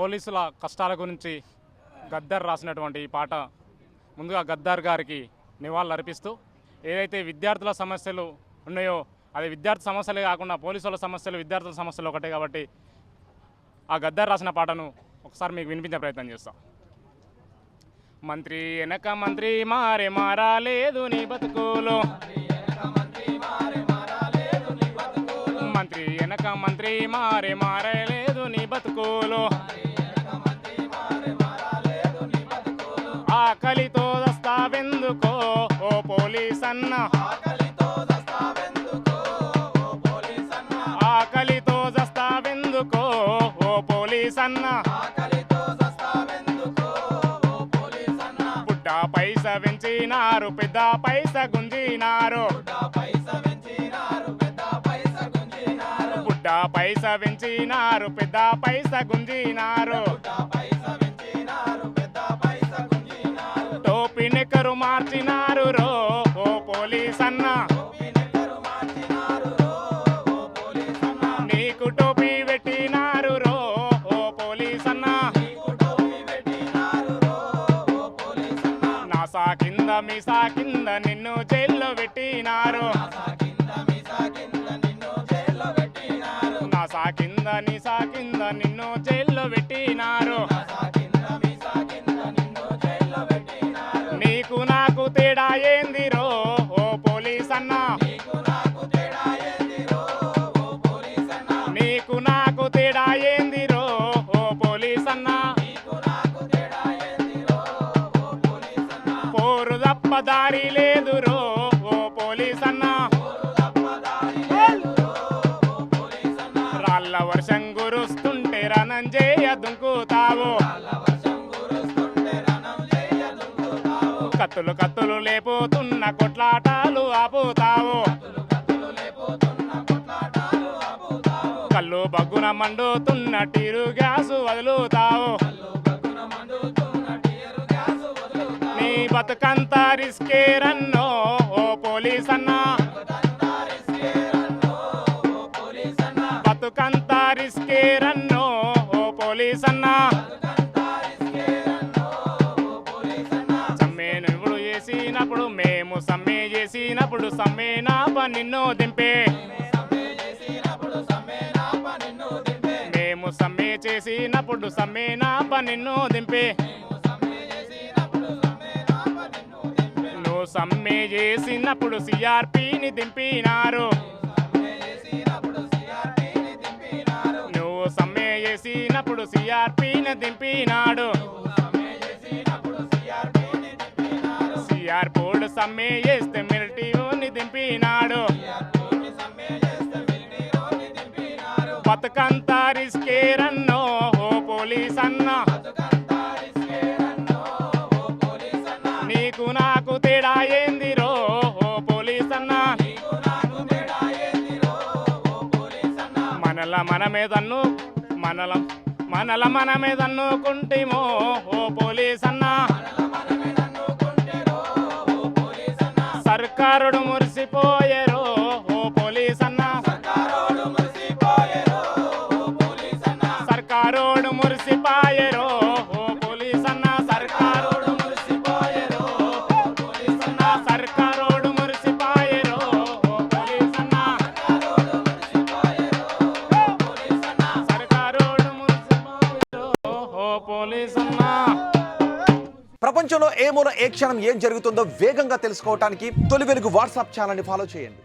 పోలీసుల కష్టాల గురించి గద్దర్ రాసినటువంటి ఈ పాట ముందుగా గద్దర్ గారికి నివాళులు అర్పిస్తూ ఏదైతే విద్యార్థుల సమస్యలు ఉన్నాయో అది విద్యార్థి సమస్యలే కాకుండా పోలీసుల సమస్యలు విద్యార్థుల సమస్యలు ఒకటే కాబట్టి ఆ గద్దర్ రాసిన పాటను ఒకసారి మీకు వినిపించే ప్రయత్నం చేస్తాం. మంత్రి వెనక మంత్రి మారే మారాలేదు నీ బతుకులో, మంత్రి వెనక మంత్రి మారే మారలేదు నీ బతుకులో, ఆకలితో దస్తావెందుకో ఓ పోలీస్ అన్న, ఆకలితో దస్తావెందుకో ఓ పోలీస్ అన్న, పుట్ట పైస పెంచినారు పెద్ద పైస గుంజినారు, పుట్ట పైస పెంచినారు పెద్ద పైస గుంజినారు, టోపీ నెక్కరు మార్చినారు రో ఓ పోలీస్ అన్న, నీకు టోపీ పెట్టినారు రో ఓ పోలీస్ అన్న, నాసా కింద మీసా కింద నిన్ను జైల్లో పెట్టినారు, నాసా కింద నీసా కింద నిన్ను జైల్లో పెట్టినారు, నీకు నాకు తేడా ఏందిరో ఓ పోలీస్ అన్న, నీకు నాకు తేడా ఏందిరో ఓ పోలీస్ అన్న, పోరు తప్ప దారి లేదురో ఓ పోలీస్ అన్న, రాళ్ళ వర్షం కురుస్తుంటే రణంజేయ దుంకుతావు, కత్తులు కత్తులు లేపోతున్న కొట్లాటాలు ఆపుతావు, కళ్ళు బగ్గున మండుతున్న టీరు గ్యాసు వదులుతావు, నీ బతుకంతా రిస్కే రన్నో ఓ పోలీస్ అన్న, బతుకంతా రిస్కే రన్నో ఓ పోలీస్ అన్న, చేసినప్పుడు మేము సమ్మె చేసినప్పుడు సమ్మె నాప నిన్ను దింపే, మేము సమ్మె చేసినప్పుడు సమ్మె నాప నిన్ను దింపే, నువ్వు సమ్మె చేసినప్పుడు సిఆర్పిని దింపినారు, నువ్వు సమ్మె చేసినప్పుడు సిఆర్పిని దింపినాడు, సిఆర్పోడు సమ్మె చేస్తే మిలిటరీని దింపినాడు, బతుకంతా రిస్కే రన్నో ఓ పోలీస్ అన్న, నీకు నాకు తేడా ఏందిరో ఓ పోలీస్ అన్న, మనల మనమే దన్నుకుంటేమో ఓ పోలీస్ అన్న, సర్కారుడు మురిసిపోయేరో ఓ పోలీస్ అన్న, సర్కారోడు మురిసిపోయేరో ఓ పోలీస్ అన్న, సర్కారోడు మురిసిపోయేరో ఓ పోలీస్ అన్న, సర్కారోడు మురిసిపోయేరో ఓ పోలీస్ అన్న, సర్కారోడు మురిసిపోయేరో ఓ పోలీస్ అన్న. ప్రపంచంలో ఏ మూల ఏ క్షణం ఏం జరుగుతుందో వేగంగా తెలుసుకోవడానికి తొలి వెలుగు వాట్సాప్ ఛానల్ని ఫాలో చేయండి.